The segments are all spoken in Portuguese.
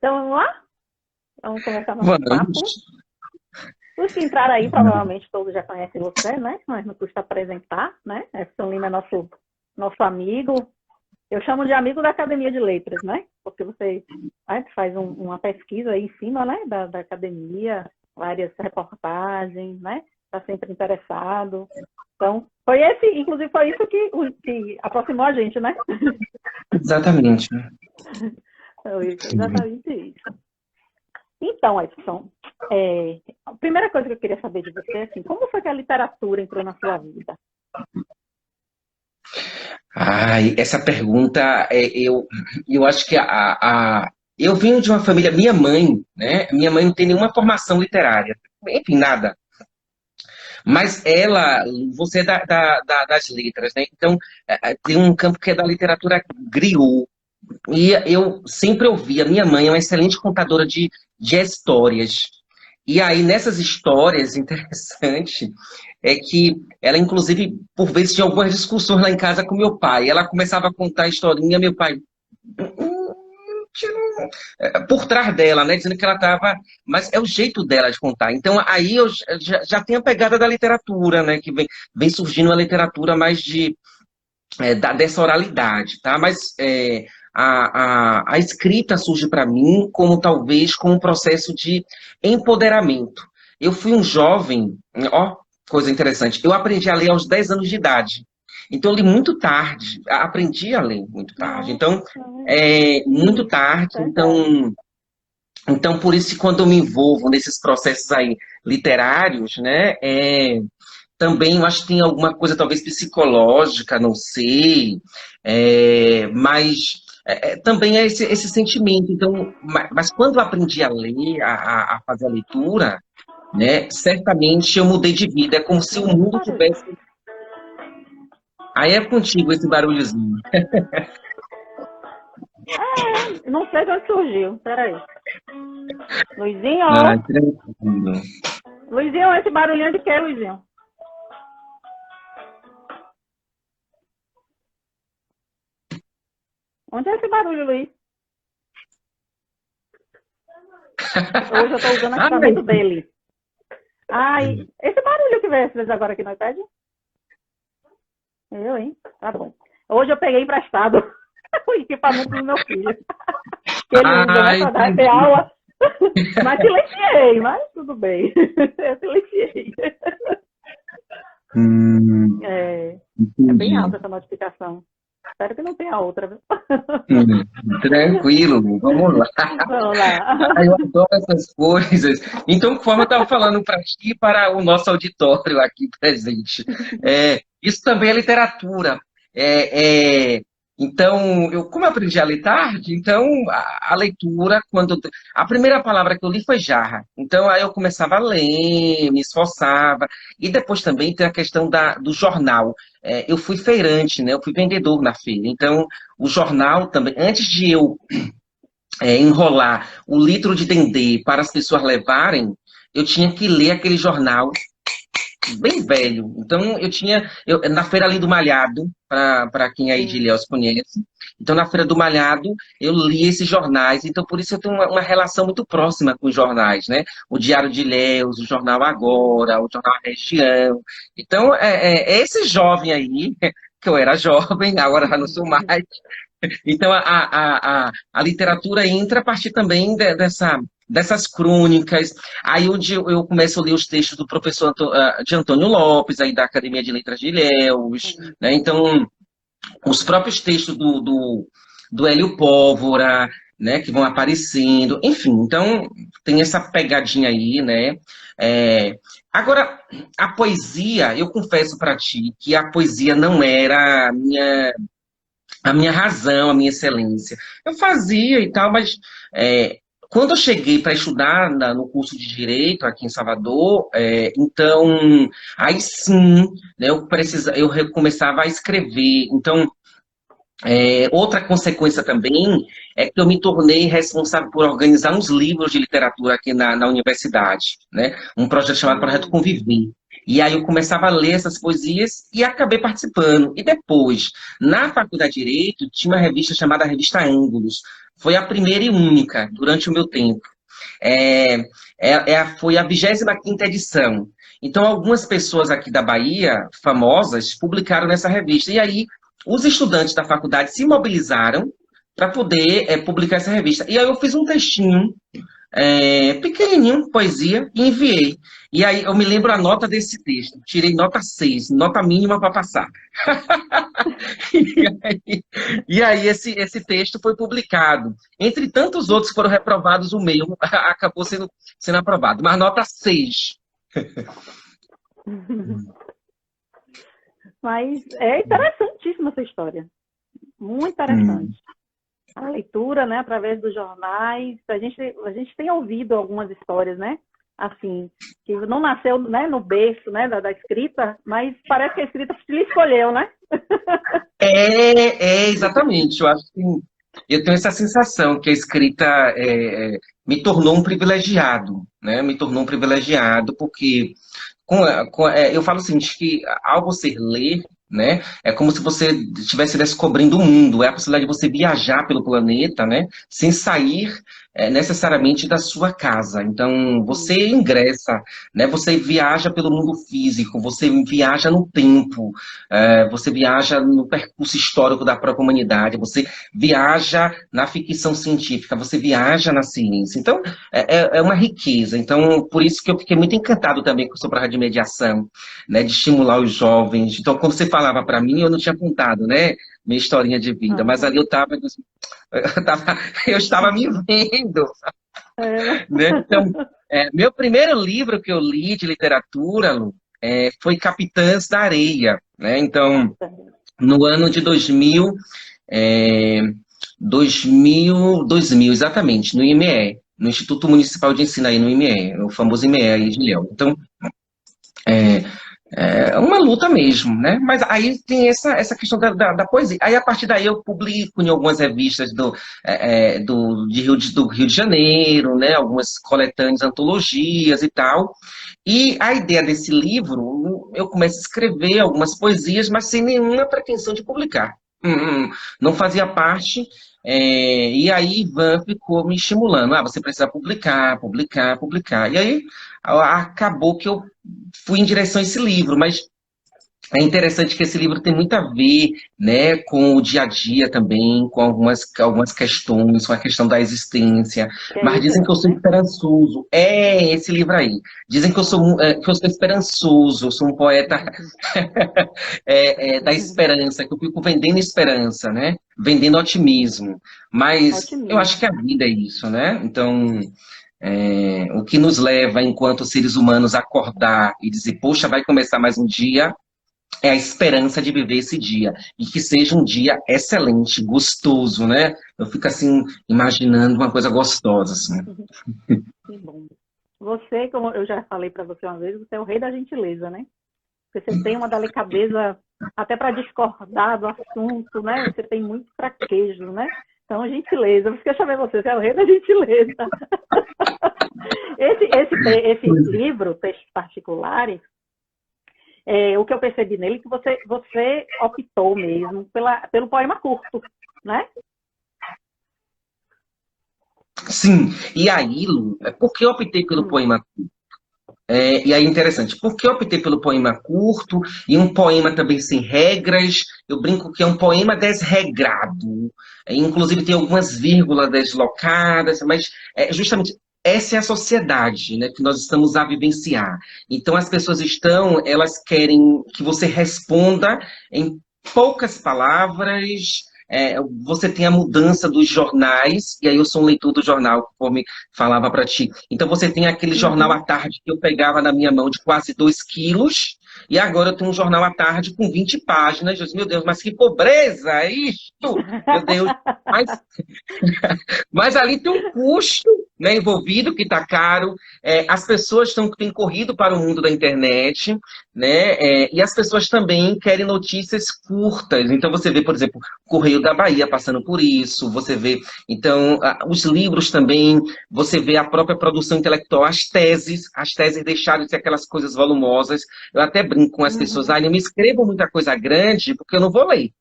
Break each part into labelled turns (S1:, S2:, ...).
S1: Então vamos lá? Vamos começar nosso papo.
S2: Vamos.
S1: Os que entraram aí, provavelmente todos já conhecem você, né? Mas não custa apresentar, né? Edson Lima é nosso amigo. Eu chamo de amigo da Academia de Letras, né? Porque você faz uma pesquisa aí em cima, né? Da academia, várias reportagens, né? Está sempre interessado. Então, inclusive foi isso que aproximou a gente, né?
S2: Exatamente.
S1: Foi exatamente isso. Então, Edson, a primeira coisa que eu queria saber de você é assim, como foi que a literatura entrou na sua vida?
S2: Ai, essa pergunta, eu acho que eu vim de uma família, minha mãe, né? Minha mãe não tem nenhuma formação literária, enfim, nada. Mas ela, você é das letras, né? Então, tem um campo que é da literatura griot. E eu sempre ouvi, a minha mãe é uma excelente contadora de histórias. E aí, nessas histórias, interessante, é que ela, inclusive, por vezes tinha algumas discussões lá em casa com meu pai. Ela começava a contar a historinha, meu pai. Por trás dela, né? Dizendo que ela estava. Mas é o jeito dela de contar. Então, aí eu já tenho a pegada da literatura, né? Que vem surgindo a literatura mais dessa oralidade, tá? Mas a escrita surge para mim como talvez como um processo de empoderamento. Eu fui um jovem, ó, coisa interessante, eu aprendi a ler aos 10 anos de idade. Então, eu li muito tarde, aprendi a ler muito tarde.
S1: Nossa,
S2: Então, muito tarde,
S1: verdade.
S2: então, por isso, que quando eu me envolvo nesses processos aí literários, né, também eu acho que tem alguma coisa talvez psicológica, não sei, mas também é esse sentimento. Então, mas quando eu aprendi a ler, a fazer a leitura, né, certamente eu mudei de vida. É como se o
S1: Nossa, que
S2: mundo
S1: barulho.
S2: tivesse. Aí é contigo esse barulhozinho.
S1: Não sei de onde surgiu. Peraí. Luizinho?
S2: Ah, tranquilo.
S1: Luizinho, esse barulhinho de quê, Luizinho? Onde é esse barulho, Luiz? Hoje eu estou usando o
S2: Ai,
S1: equipamento dele. Ai, esse barulho que veio às vezes agora aqui no iPad? Eu, hein? Tá bom. Hoje eu peguei emprestado o equipamento do meu filho. Que ele usa, né,
S2: ai,
S1: para ter
S2: entendi.
S1: aula. Mas silenciei, mas tudo bem. Eu silenciei. É bem
S2: Entendi.
S1: alta essa notificação. Espero que não tenha outra, viu?
S2: Hum, Tranquilo, vamos lá.
S1: Vamos lá.
S2: Eu adoro essas coisas. Então, conforme eu estava falando para ti e para o nosso auditório aqui presente, isso também é literatura. Então, como eu aprendi a ler tarde, então a leitura, a primeira palavra que eu li foi jarra. Então, aí eu começava a ler, me esforçava. E depois também tem a questão do jornal. Eu fui feirante, né? Eu fui vendedor na feira. Então, o jornal também, antes de eu enrolar o litro de dendê para as pessoas levarem, eu tinha que ler aquele jornal bem velho. Então, na Feira ali do Malhado, para quem aí de
S1: Sim.
S2: Ilhéus conhece, então na Feira do Malhado eu li esses jornais, então por isso eu tenho uma relação muito próxima com os jornais, né? O Diário de Ilhéus, o Jornal Agora, o Jornal Região. Então, é esse jovem aí, que eu era jovem, agora já não sou mais, então, a literatura entra a partir também dessas crônicas. Aí onde eu começo a ler os textos do professor de Antônio Lopes, aí da Academia de Letras de Ilhéus,
S1: Sim.
S2: né? Então, os próprios textos do Hélio Pólvora, né, que vão aparecendo. Enfim, então tem essa pegadinha aí, né? É, Agora, a poesia, eu confesso para ti que a poesia não era a minha razão, a minha excelência. Eu fazia e tal, mas quando eu cheguei para estudar no curso de Direito aqui em Salvador, então, aí sim, né, eu começava a escrever. Então, outra consequência também é que eu me tornei responsável por organizar uns livros de literatura aqui na universidade, né? Um projeto chamado Projeto
S1: Hum,
S2: Conviver. E aí eu começava a ler essas poesias e acabei participando. E depois, na Faculdade de Direito, tinha uma revista chamada Revista Ângulos. foi a primeira e única durante o meu tempo. Foi a 25ª edição. Então, algumas pessoas aqui da Bahia, famosas, publicaram nessa revista. E aí, os estudantes da faculdade se mobilizaram para poder publicar essa revista. E aí eu fiz um textinho pequenininho, poesia, e enviei. E aí eu me lembro a nota desse texto. Tirei nota 6, nota mínima para passar. E aí esse texto foi publicado. Entre tantos outros que foram reprovados, o meu acabou sendo aprovado. Mas nota 6.
S1: Mas é interessantíssima essa história. Muito interessante. A leitura, né, através dos jornais, a gente tem ouvido algumas histórias, né, assim, que não nasceu, né, no berço, né, da escrita, mas parece que a escrita lhe escolheu, né?
S2: Exatamente. Eu acho que eu tenho essa sensação que a escrita me tornou um privilegiado, né? Me tornou um privilegiado porque eu falo o seguinte, que ao você ler, né, é como se você estivesse descobrindo o mundo, é a possibilidade de você viajar pelo planeta, né, sem sair necessariamente da sua casa. Então, você ingressa, né, você viaja pelo mundo físico, você viaja no tempo, você viaja no percurso histórico da própria humanidade, você viaja na ficção científica, você viaja na ciência. Então, é uma riqueza. Então, por isso que eu fiquei muito encantado também com o seu projeto de mediação, né, de estimular os jovens. Então, quando você falava para mim, eu não tinha apontado, né, minha historinha de vida, mas ali eu estava me vendo, né? Então, meu primeiro livro que eu li de literatura, Lu, foi Capitãs da Areia, né? Então, no ano de 2000, exatamente, no IME, no Instituto Municipal de Ensino aí no IME, o famoso IME aí de Leão. Então, é uma luta mesmo, né? Mas aí tem essa questão da poesia. Aí, a partir daí, eu publico em algumas revistas do Rio de Janeiro, né? Algumas coletâneas, antologias e tal. E a ideia desse livro, eu começo a escrever algumas poesias, mas sem nenhuma pretensão de publicar. Não fazia parte. E aí, Ivan ficou me estimulando. Você precisa publicar, publicar, publicar. E aí, acabou que eu fui em direção a esse livro, mas é interessante que esse livro tem muito a ver, né, com o dia a dia também, com algumas questões, com a questão da existência. Mas dizem que eu sou esperançoso. Esse livro aí. Dizem que eu sou esperançoso, eu sou um poeta da esperança, que eu fico vendendo esperança, né? Vendendo otimismo. Mas eu acho que a vida é isso, né? Então, o que nos leva, enquanto seres humanos, a acordar e dizer, poxa, vai começar mais um dia, é a esperança de viver esse dia. E que seja um dia excelente, gostoso, né? Eu fico, assim, imaginando uma coisa gostosa, assim.
S1: Que bom. Você, como eu já falei para você uma vez, você é o rei da gentileza, né? Porque você tem uma delicadeza até para discordar do assunto, né? Você tem muito fraquejo, né? Então, gentileza. Por isso que eu chamei você é o rei da gentileza. Esse livro, Textos Particulares, o que eu percebi nele é que você optou mesmo pelo poema curto, né?
S2: Sim. E aí, Lu, por que eu optei pelo poema curto? E aí, interessante, por que eu optei pelo poema curto e um poema também sem regras? Eu brinco que é um poema desregrado. Inclusive tem algumas vírgulas deslocadas, mas justamente essa é a sociedade, né, que nós estamos a vivenciar. Então as pessoas elas querem que você responda em poucas palavras. Você tem a mudança dos jornais, e aí eu sou um leitor do jornal, conforme falava para ti. Então você tem aquele jornal à tarde que eu pegava na minha mão de quase 2 quilos, e agora eu tenho um jornal à tarde com 20 páginas. Eu disse, meu Deus, mas que pobreza é isto! Meu Deus, mas ali tem um custo, né, envolvido, que está caro. As pessoas têm corrido para o mundo da internet, né, e as pessoas também querem notícias curtas. Então você vê, por exemplo, Correio da Bahia passando por isso, você vê, então, os livros também, você vê a própria produção intelectual, as teses deixaram de ser aquelas coisas volumosas. Eu até brinco com as pessoas, eu não me escrevo muita coisa grande porque eu não vou ler.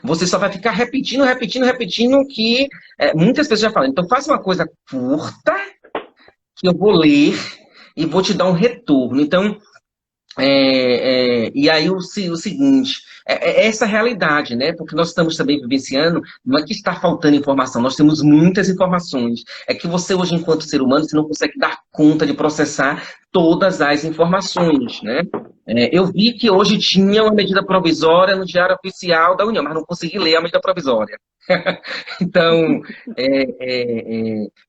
S2: Você só vai ficar repetindo, repetindo, repetindo que muitas pessoas já falam. Então, faça uma coisa curta que eu vou ler e vou te dar um retorno. Então, e aí o seguinte, essa realidade, né? Porque nós estamos também vivenciando, não é que está faltando informação, nós temos muitas informações. É que você hoje, enquanto ser humano, você não consegue dar conta de processar todas as informações, né? Eu vi que hoje tinha uma medida provisória no Diário Oficial da União, mas não consegui ler a medida provisória. Então,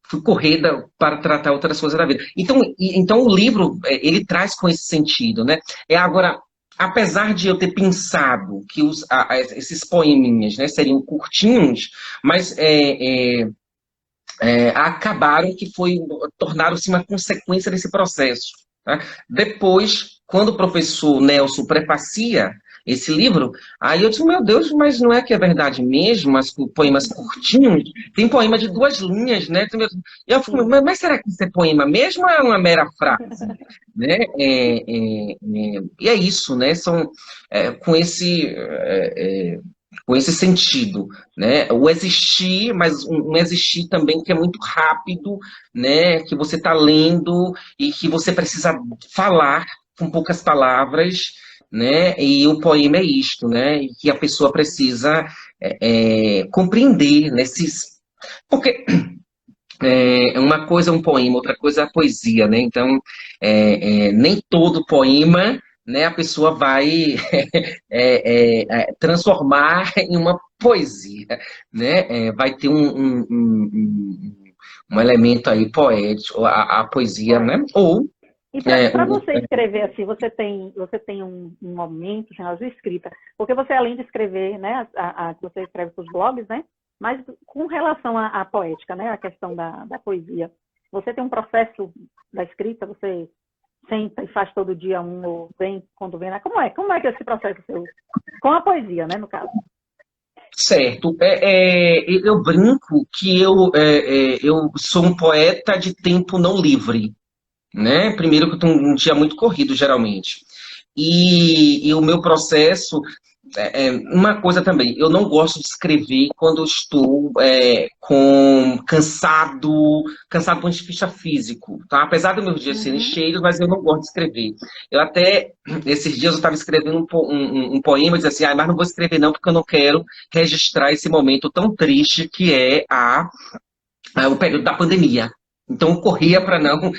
S2: fui corrida para tratar outras coisas da vida. Então o livro, ele traz com esse sentido, né? Agora, apesar de eu ter pensado que esses poeminhas, né, seriam curtinhos, mas acabaram que tornaram-se uma consequência desse processo. Tá? Depois, quando o professor Nelson prefacia esse livro, aí eu disse, meu Deus, mas não é que é verdade mesmo, as poemas curtinhos, tem poema de 2 linhas, né? E eu fico, mas será que isso é poema mesmo ou é uma mera frase? Né? E é isso, né? São com esse sentido, né? O existir, mas um existir também que é muito rápido, né? Que você está lendo e que você precisa falar com poucas palavras, né? E o poema é isto, né? E que a pessoa precisa compreender nesses, porque uma coisa é um poema, outra coisa é a poesia, né? Então, nem todo poema, né, a pessoa vai transformar em uma poesia, né? Vai ter um elemento aí poético, a poesia, né? Ou
S1: E para você escrever assim, você tem um momento, assim, a sua escrita, porque você além de escrever, né, você escreve para os blogs, né, mas com relação à poética, né, a questão da poesia, você tem um processo da escrita, você senta e faz todo dia ou vem quando vem, né? Como é que é esse processo seu? Com a poesia, né, no caso?
S2: certo. Eu brinco que eu sou um poeta de tempo não livre, né? Primeiro que eu tenho um dia muito corrido, geralmente. E o meu processo, uma coisa também, eu não gosto de escrever quando eu estou cansado do ponto de vista físico, tá? Apesar dos meus dias serem cheios, mas eu não gosto de escrever. Eu até, esses dias eu estava escrevendo um poema, e dizia assim, mas não vou escrever não, porque eu não quero registrar esse momento tão triste que é o período da pandemia. Então eu corria para não,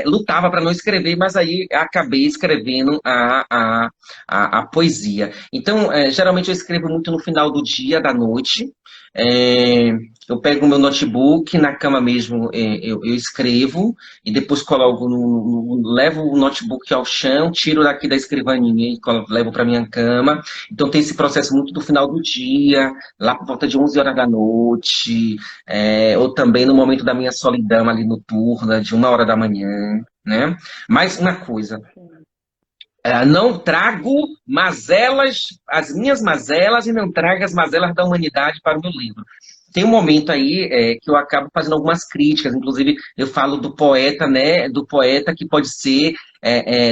S2: lutava para não escrever, mas aí acabei escrevendo a poesia. Então, geralmente eu escrevo muito no final do dia, da noite. É, eu pego o meu notebook, na cama mesmo eu escrevo, e depois coloco levo o notebook ao chão, tiro daqui da escrivaninha e levo para minha cama. Então tem esse processo muito do final do dia, lá por volta de 11 horas da noite, ou também no momento da minha solidão ali noturna, de 1 hora da manhã, né? Mais uma coisa, não trago mazelas, as minhas mazelas, e não trago as mazelas da humanidade para o meu livro. Tem um momento aí que eu acabo fazendo algumas críticas, inclusive eu falo do poeta, né? Do poeta que pode ser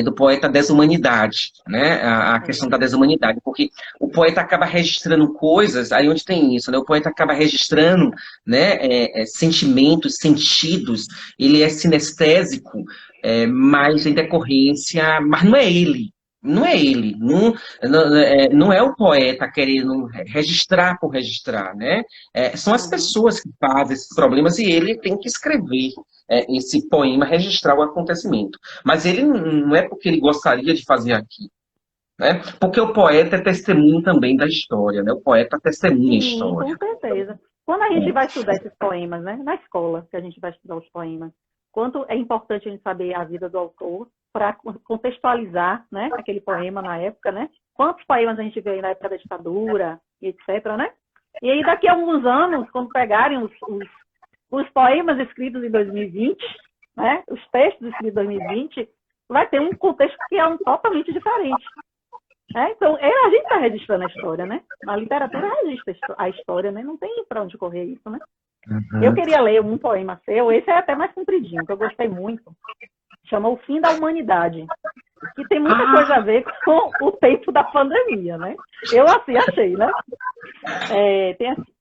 S2: do poeta desumanidade, né? A questão da desumanidade, porque o poeta acaba registrando coisas, aí onde tem isso, né? O poeta acaba registrando, né? Sentimentos, sentidos, ele é sinestésico, mas em decorrência, mas não é ele. Não é ele, não é o poeta querendo registrar por registrar, né? São as pessoas que fazem esses problemas e ele tem que escrever esse poema, registrar o acontecimento. Mas ele não é porque ele gostaria de fazer aquilo, né? Porque o poeta é testemunho também da história, né? O poeta testemunha a
S1: Sim,
S2: história.
S1: com certeza. Quando a gente vai estudar esses poemas, né, na escola, que a gente vai estudar os poemas, quanto é importante a gente saber a vida do autor para contextualizar, né, aquele poema na época, né? Quantos poemas a gente vê aí na época da ditadura, e etc, né? E aí daqui a alguns anos, quando pegarem os poemas escritos em 2020, né, os textos escritos em 2020, vai ter um contexto que é totalmente diferente. Então, a gente está registrando a história, né? A literatura registra a história, né? Não tem para onde correr isso, né? Eu queria ler um poema seu, esse é até mais compridinho, que eu gostei muito. Chama O Fim da Humanidade. que tem muita coisa a ver com o tempo da pandemia, né? Eu assim achei, né? Tem assim,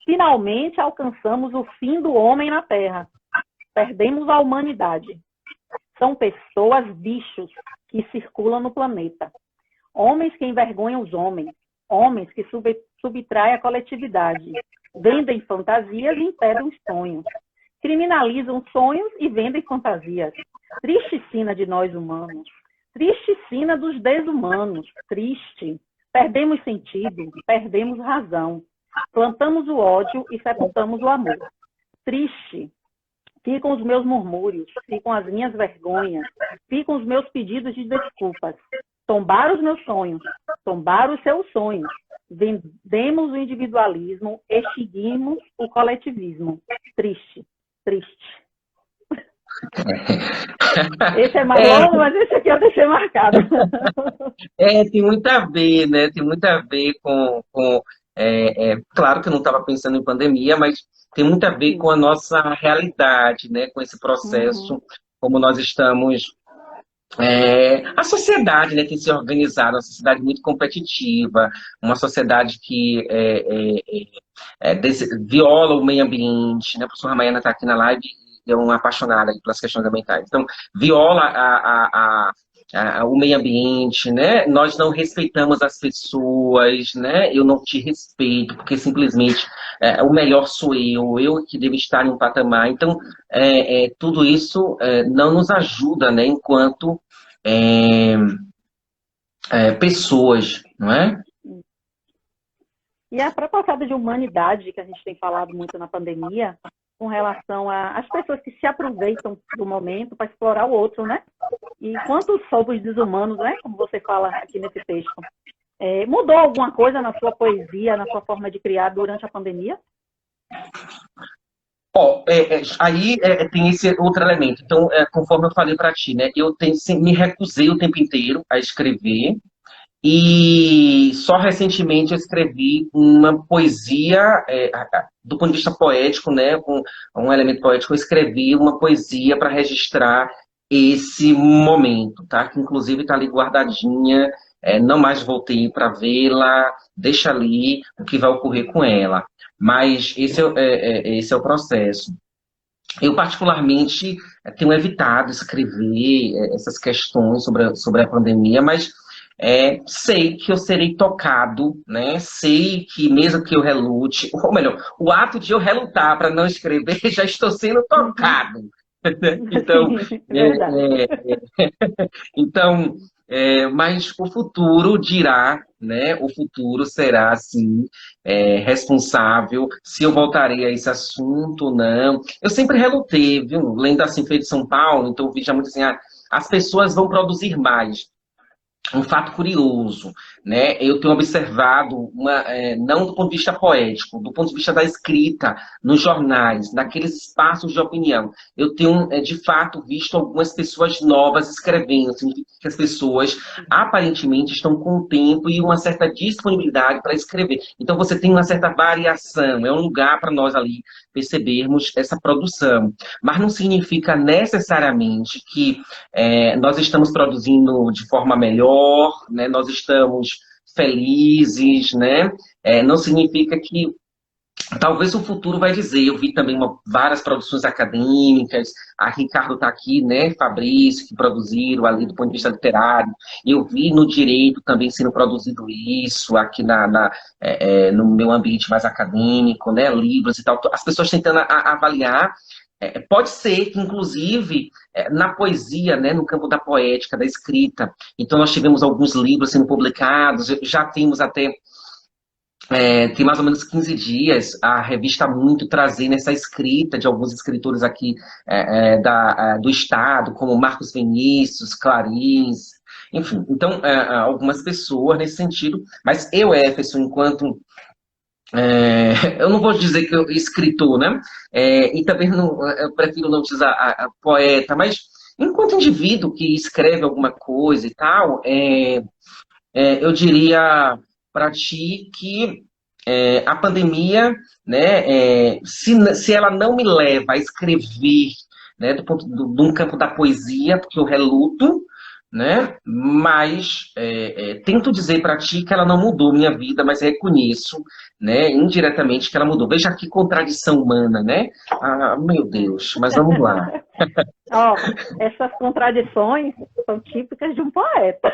S1: finalmente alcançamos o fim do homem na Terra. Perdemos a humanidade. São pessoas, bichos, que circulam no planeta. Homens que envergonham os homens. Homens que subtraem a coletividade. Vendem fantasias e impedem os sonhos. Criminalizam sonhos e vendem fantasias. Triste sina de nós humanos. Triste sina dos desumanos. Triste. Perdemos sentido, perdemos razão. Plantamos o ódio e sepultamos o amor. Triste. Ficam os meus murmúrios, ficam as minhas vergonhas, ficam os meus pedidos de desculpas. Tombaram os meus sonhos, tombaram os seus sonhos. Vendemos o individualismo, extinguimos o coletivismo. Triste, triste. Esse é mais longo, mas esse aqui eu deixei marcado.
S2: Tem muito a ver, né? Tem muito a ver claro que eu não estava pensando em pandemia, mas tem muito a ver com a nossa realidade, né? Com esse processo, como nós estamos. A sociedade, né, tem se organizado, uma sociedade muito competitiva, uma sociedade que viola o meio ambiente, né? A professora Maiana está aqui na live e é uma apaixonada pelas questões ambientais. Então, viola o meio ambiente, né? Nós não respeitamos as pessoas, né? Eu não te respeito, porque simplesmente o melhor sou eu que devo estar em um patamar. Então, tudo isso não nos ajuda, né? Enquanto pessoas, não é?
S1: E a própria falta de humanidade que a gente tem falado muito na pandemia, com relação às pessoas que se aproveitam do momento para explorar o outro, né? E quantos somos desumanos, né? Como você fala aqui nesse texto. Mudou alguma coisa na sua poesia, na sua forma de criar durante a pandemia?
S2: Aí tem esse outro elemento. Então, conforme eu falei para ti, né? Eu me recusei o tempo inteiro a escrever. E só recentemente eu escrevi uma poesia, do ponto de vista poético, né, com um elemento poético, eu escrevi uma poesia para registrar esse momento, tá? Que inclusive está ali guardadinha, não mais voltei para vê-la, deixa ali o que vai ocorrer com ela. Mas esse é o processo. Eu, particularmente, tenho evitado escrever essas questões sobre a pandemia, mas sei que eu serei tocado, né? Sei que mesmo que eu relute, ou melhor, o ato de eu relutar para não escrever, já estou sendo tocado. Então, então mas o futuro dirá, né? O futuro será, assim, responsável se eu voltarei a esse assunto ou não. Eu sempre relutei, viu? Lendo assim, Feito de São Paulo, então eu vi já muito assim, as pessoas vão produzir mais. Um fato curioso, né? Eu tenho observado, não do ponto de vista poético, do ponto de vista da escrita, nos jornais, naqueles espaços de opinião. Eu tenho, de fato, visto algumas pessoas novas escrevendo. Significa que as pessoas, aparentemente, estão com tempo e uma certa disponibilidade para escrever. Então, você tem uma certa variação. É um lugar para nós ali percebermos essa produção. Mas não significa necessariamente que nós estamos produzindo de forma melhor, né? Nós estamos felizes, né? Não significa que talvez o futuro vai dizer. Eu vi também várias produções acadêmicas, a Ricardo está aqui, né? Fabrício, que produziram ali do ponto de vista literário. Eu vi no direito também sendo produzido isso, aqui no meu ambiente mais acadêmico, né? Livros e tal. As pessoas tentando avaliar. Pode ser que, inclusive, na poesia, né, no campo da poética, da escrita. Então, nós tivemos alguns livros sendo publicados, já temos até, tem mais ou menos 15 dias, a revista Muito trazendo essa escrita de alguns escritores aqui do Estado, como Marcos Vinícius, Clarice, enfim. Então, algumas pessoas nesse sentido, mas eu, Efeson, enquanto... eu não vou dizer que eu escritor, né? E também eu prefiro não utilizar a poeta, mas enquanto indivíduo que escreve alguma coisa e tal, eu diria para ti que a pandemia, né, se ela não me leva a escrever, né, de um campo da poesia, porque eu reluto, né? Mas tento dizer para ti que ela não mudou minha vida, mas reconheço, né, indiretamente que ela mudou. Veja que contradição humana, né? Ah, meu
S1: É.
S2: Deus, mas vamos lá.
S1: Ó, essas contradições são típicas de um poeta.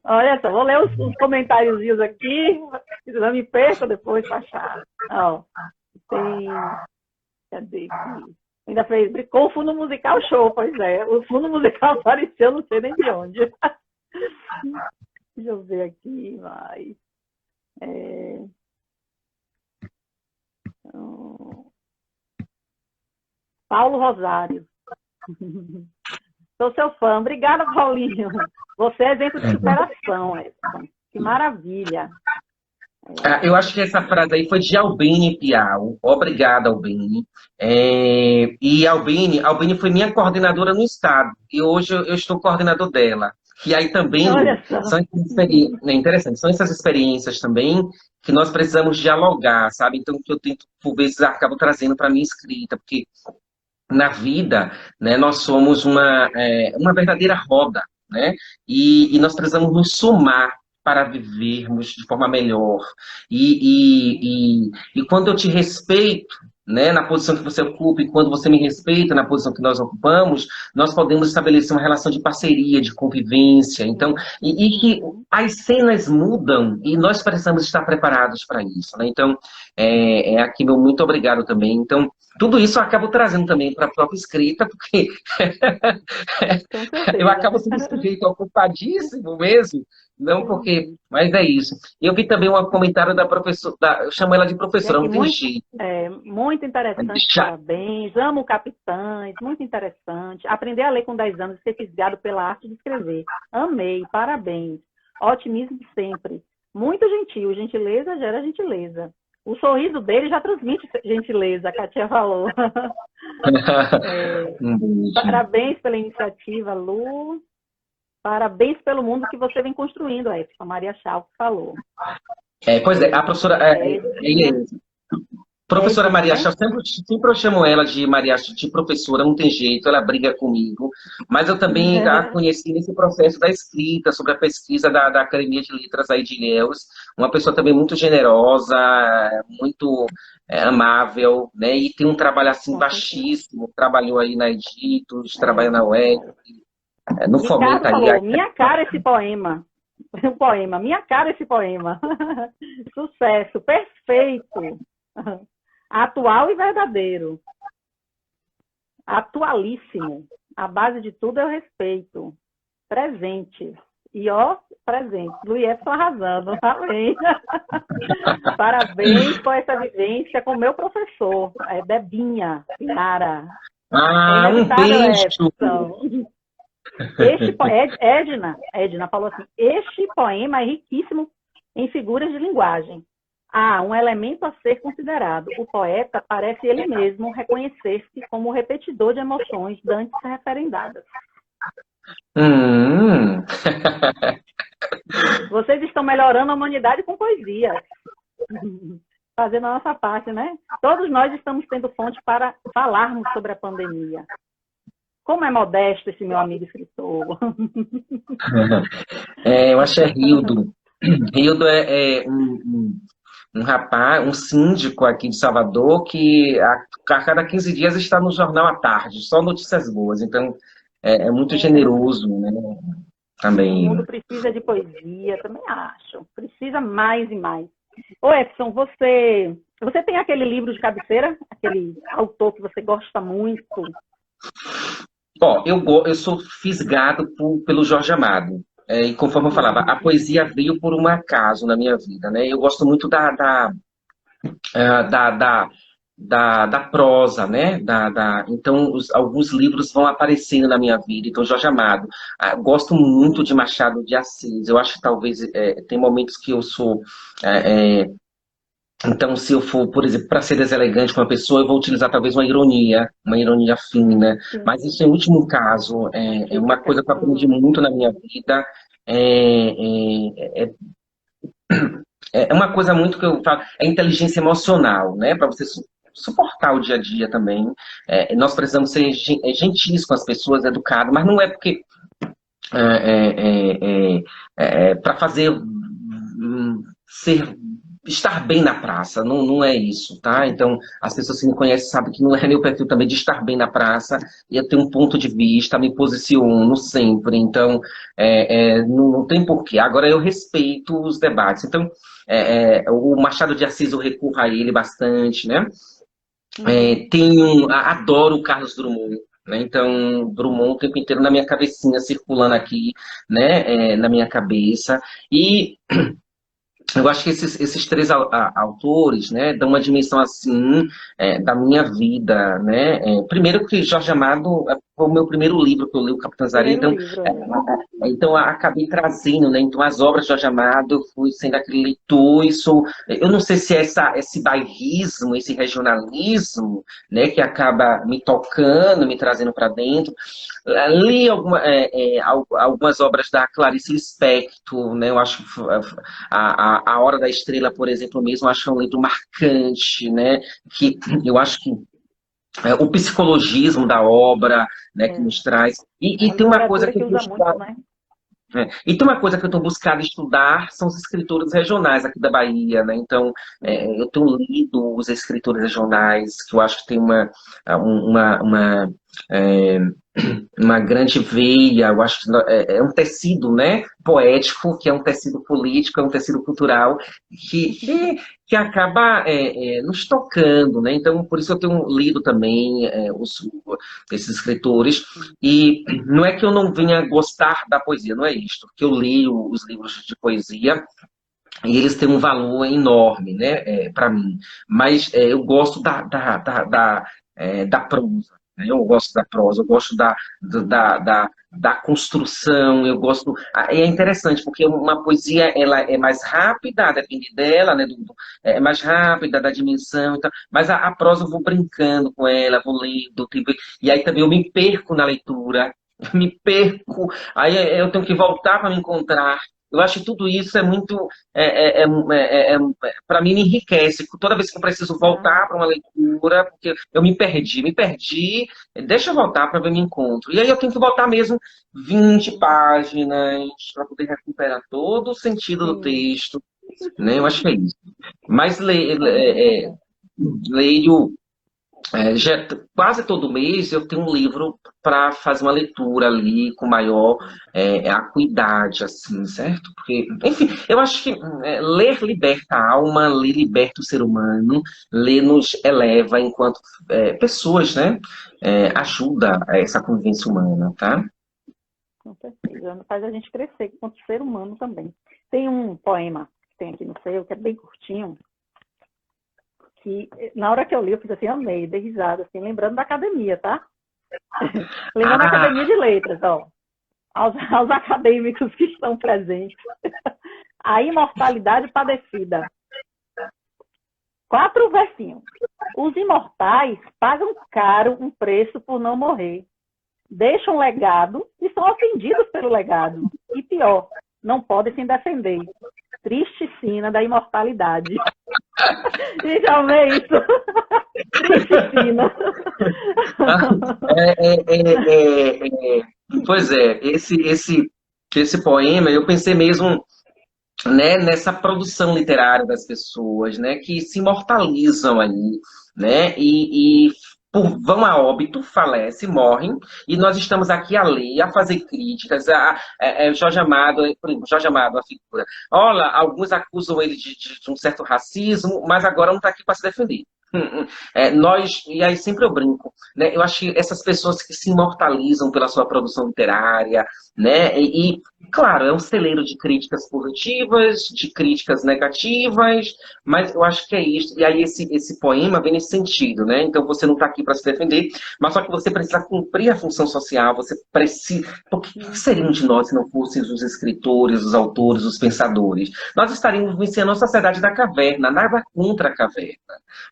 S1: Olha só, vou ler os comentáriozinhos aqui, não me perca depois para achar. Ó, tem. Cadê aqui? Ainda fez. Brincou o fundo musical show, pois é. O fundo musical apareceu, não sei nem de onde. Deixa eu ver aqui mais. É... Paulo Rosário. Sou seu fã. Obrigada, Paulinho. Você é exemplo de superação, Edson. Que maravilha.
S2: Eu acho que essa frase aí foi de Albine Piau. Obrigada, Albine. E Albine foi minha coordenadora no estado. E hoje eu estou coordenador dela. E aí também, Lu,
S1: Olha só.
S2: são é interessante, são essas experiências também que nós precisamos dialogar, sabe? Então, que eu tento, por vezes, acabo trazendo para minha escrita, porque na vida, né, nós somos uma verdadeira roda, né? E nós precisamos nos somar para vivermos de forma melhor. E quando eu te respeito, né, na posição que você ocupa, e quando você me respeita na posição que nós ocupamos, nós podemos estabelecer uma relação de parceria, de convivência. Então, e que as cenas mudam e nós precisamos estar preparados para isso, né? Então, aqui meu muito obrigado também. Então, tudo isso eu acabo trazendo também para a própria escrita, porque
S1: Com
S2: eu
S1: certeza.
S2: acabo sendo um sujeito ocupadíssimo mesmo, não porque. Mas é isso. Eu vi também um comentário da professora, eu chamo ela de
S1: E
S2: professora,
S1: aqui,
S2: não tem jeito.
S1: muito interessante,
S2: Já.
S1: parabéns. Amo Capitães, muito interessante. Aprender a ler com 10 anos e ser fisgado pela arte de escrever. Amei, parabéns. Otimismo sempre. Muito gentil, gentileza gera gentileza. O sorriso dele já transmite gentileza, a Katia falou.
S2: Um beijo.
S1: Parabéns pela iniciativa, Lu. Parabéns pelo mundo que você vem construindo, a Maria Chau falou.
S2: Pois é, a professora.
S1: Edna,
S2: Professora
S1: Edna,
S2: Maria
S1: né?
S2: Chá, sempre eu chamo ela de Maria Chá, de professora, não tem jeito, ela briga comigo. Mas eu também a conheci nesse processo da escrita, sobre a pesquisa da Academia de Letras aí de Ilhéus. Uma pessoa também muito generosa, muito amável, né? E tem um trabalho assim
S1: Com certeza.
S2: baixíssimo. Trabalhou aí na Editos, trabalha na UEC, no
S1: Ricardo
S2: Fomenta aí.
S1: falou, minha cara esse poema. Um poema, minha cara esse poema. Sucesso, perfeito. Atual e verdadeiro. Atualíssimo. A base de tudo é o respeito. Presente. E ó, presente. Luiz Edson arrasando. Amém. Parabéns por essa vivência com meu professor. Debinha, Pinara. É
S2: Um
S1: inevitável,
S2: beijo!
S1: Edson. Edna falou assim, este poema é riquíssimo em figuras de linguagem. Há um elemento a ser considerado. O poeta parece ele mesmo reconhecer-se como repetidor de emoções dantes referendadas. Vocês estão melhorando a humanidade com poesia. Fazendo a nossa parte, né? Todos nós estamos tendo fonte para falarmos sobre a pandemia. Como é modesto esse meu amigo escritor.
S2: Eu acho que é Rildo. Rildo é um rapaz, um síndico aqui de Salvador, que a cada 15 dias está no jornal à tarde, só notícias boas. Então, é muito generoso, né?
S1: O
S2: Também.
S1: mundo precisa de poesia, também acho. Precisa mais e mais. Ô, Edson, você tem aquele livro de cabeceira? Aquele autor que você gosta muito?
S2: Ó, eu sou fisgado pelo Jorge Amado. E conforme eu falava, a poesia veio por um acaso na minha vida, né? Eu gosto muito da, da, da prosa, né? Então, alguns livros vão aparecendo na minha vida. Então, Jorge Amado. Gosto muito de Machado de Assis. Eu acho que talvez tem momentos que eu sou. Então, se eu for, por exemplo, para ser deselegante com uma pessoa, eu vou utilizar talvez uma ironia fina. Mas isso, em último caso, é uma coisa que eu aprendi muito na minha vida. É, é, é uma coisa muito que eu falo, é inteligência emocional, né? Para você suportar o dia a dia também. Nós precisamos ser gentis com as pessoas, educados, mas não é porque para fazer estar bem na praça, não, não é isso, tá? Então, as pessoas que me conhecem sabem que não é meu perfil também de estar bem na praça, e eu tenho um ponto de vista, me posiciono sempre, então, não, não tem porquê. Agora, eu respeito os debates. Então, o Machado de Assis, eu recorro a ele bastante, né? Adoro o Carlos Drummond, né? Então, Drummond o tempo inteiro na minha cabecinha, circulando aqui, né? Na minha cabeça. E eu acho que esses três autores, né, dão uma dimensão assim da minha vida, né? Primeiro que Jorge Amado foi o meu primeiro livro que eu li, o Capitães da Areia,
S1: Primeiro
S2: então,
S1: livro.
S2: então acabei trazendo, né? Então as obras de Jorge Amado, eu fui sendo aquele leitor, eu não sei se é esse bairrismo, esse regionalismo, né, que acaba me tocando, me trazendo para dentro. Li algumas obras da Clarice Lispector, né? Eu acho a Hora da Estrela, por exemplo, mesmo, eu acho um livro marcante, né? Que eu acho que o psicologismo da obra, né, que nos traz.
S1: A
S2: E tem uma coisa
S1: literatura
S2: que
S1: que
S2: eu
S1: usa muito,
S2: buscado,
S1: né?
S2: e tem uma coisa que eu estou buscando estudar, são os escritores regionais aqui da Bahia, né? Então, eu tenho lido os escritores regionais, que eu acho que tem uma, é, uma grande veia, eu acho que é um tecido, né, poético, que é um tecido político, é um tecido cultural, que acaba nos tocando, né? Então, por isso eu tenho lido também esses escritores, e não é que eu não venha gostar da poesia, não é isto, porque eu leio os livros de poesia, e eles têm um valor enorme, né, para mim. Mas eu gosto da prosa, né? Eu gosto da prosa, eu gosto da construção, eu gosto. E é interessante, porque uma poesia ela é mais rápida, depende dela, né, é mais rápida, da dimensão, então, mas a prosa eu vou brincando com ela, vou lendo, e aí também eu me perco na leitura, me perco, aí eu tenho que voltar para me encontrar. Eu acho que tudo isso é muito, para mim, me enriquece. Toda vez que eu preciso voltar para uma leitura, porque eu me perdi, deixa eu voltar para ver me encontro. E aí eu tenho que voltar mesmo 20 páginas para poder recuperar todo o sentido do texto, né? Eu acho que é isso. Mas leio quase todo mês eu tenho um livro para fazer uma leitura ali com maior acuidade, assim, certo? Porque, enfim, eu acho que ler liberta a alma, ler liberta o ser humano, ler nos eleva enquanto pessoas, né? Ajuda essa convivência humana, tá?
S1: Com certeza. Faz a gente crescer enquanto ser humano também. Tem um poema que tem aqui no seu, que é bem curtinho, que na hora que eu li, eu fiz assim, amei, dei risada, assim, lembrando da academia, tá? Lembrando da academia de letras, ó. Aos acadêmicos que estão presentes. A imortalidade padecida. 4 versinhos. Os imortais pagam caro um preço por não morrer. Deixam legado e são ofendidos pelo legado. E pior, não podem se defender. Triste sina da imortalidade. Gente, amei isso. Triste sina.
S2: Pois é, esse poema, eu pensei mesmo, né, nessa produção literária das pessoas, né, que se imortalizam aí, né, vão a óbito, falecem, morrem, e nós estamos aqui a ler, a fazer críticas, Jorge Amado, por exemplo, Jorge Amado, a figura. Olha, alguns acusam ele de um certo racismo, mas agora não está aqui para se defender. E aí sempre eu brinco, né? Eu acho que essas pessoas que se imortalizam pela sua produção literária, né? Claro, é um celeiro de críticas positivas, de críticas negativas, mas eu acho que é isso. E aí esse poema vem nesse sentido, né? Então você não está aqui para se defender, mas só que você precisa cumprir a função social, você precisa. Porque o que seríamos de nós se não fossem os escritores, os autores, os pensadores? Nós estaríamos vencendo a sociedade da caverna, nada contra a caverna.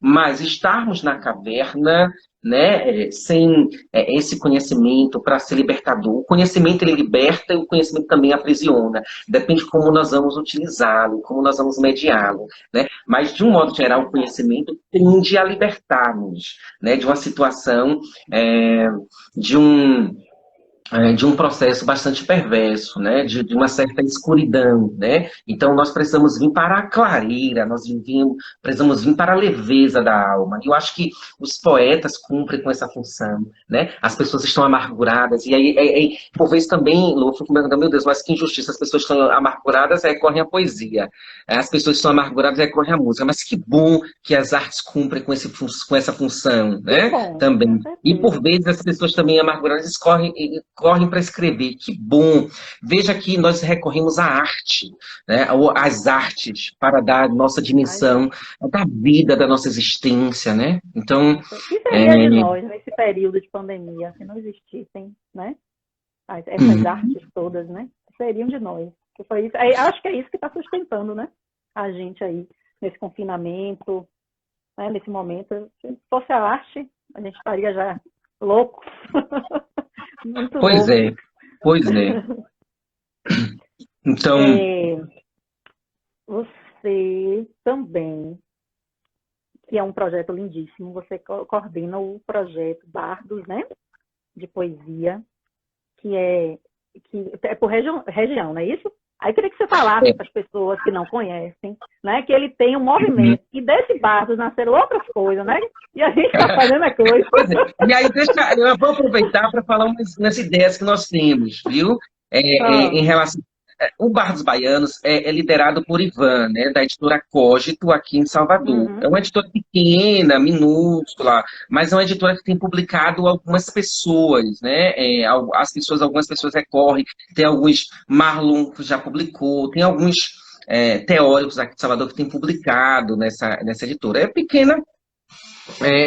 S2: Mas faz estarmos na caverna, né, sem esse conhecimento para ser libertador. O conhecimento ele liberta e o conhecimento também aprisiona. Depende de como nós vamos utilizá-lo, como nós vamos mediá-lo, né? Mas, de um modo geral, o conhecimento tende a libertar-nos, né, de uma situação, de um de um processo bastante perverso, né? De uma certa escuridão, né? Então nós precisamos vir para a clareira, precisamos vir para a leveza da alma. E eu acho que os poetas cumprem com essa função, né? As pessoas estão amarguradas, e aí por vezes também, Lu, eu fico me perguntando, meu Deus, mas que injustiça, as pessoas estão amarguradas, aí correm a poesia. As pessoas estão amarguradas, aí correm a música. Mas que bom que as artes cumprem com essa função, né?
S1: Bom,
S2: Também.
S1: com
S2: E
S1: certeza.
S2: por vezes as pessoas também amarguradas correm para escrever. Que bom! Veja que nós recorremos à arte, né? Ou às artes, para dar nossa dimensão da vida, da nossa existência, né? Então,
S1: O que seria de nós nesse período de pandemia, se não existissem, né? Essas artes todas, né? Seriam de nós. Que foi isso. Acho que é isso que está sustentando, né? A gente aí, nesse confinamento, né? Nesse momento. Se fosse a arte, a gente estaria já louco. Muito
S2: pois
S1: louco.
S2: é, pois é. Então,
S1: você também, que é um projeto lindíssimo, você coordena o projeto Bardos, né? De poesia, que é por região, não é isso? Aí eu queria que você falasse para as pessoas que não conhecem, né, que ele tem um movimento. E desse Bardos nasceram outras coisas, né? E a gente está fazendo a coisa.
S2: E aí, eu vou aproveitar para falar umas ideias que nós temos, viu? Em relação. O Bar dos Baianos é liderado por Ivan, né, da editora Cogito, aqui em Salvador. É uma editora pequena, minúscula, mas é uma editora que tem publicado algumas pessoas, né? Algumas pessoas recorrem, tem alguns, Marlon já publicou, tem alguns teóricos aqui de Salvador que têm publicado nessa editora. É pequena,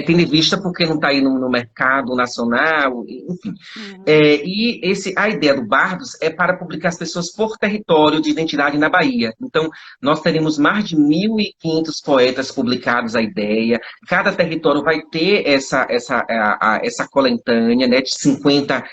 S2: tendo em vista porque não está aí no mercado nacional, enfim. A ideia do Bardos é para publicar as pessoas por território de identidade na Bahia. Então, nós teremos mais de 1.500 poetas publicados a ideia. Cada território vai ter essa coletânea, né, de 50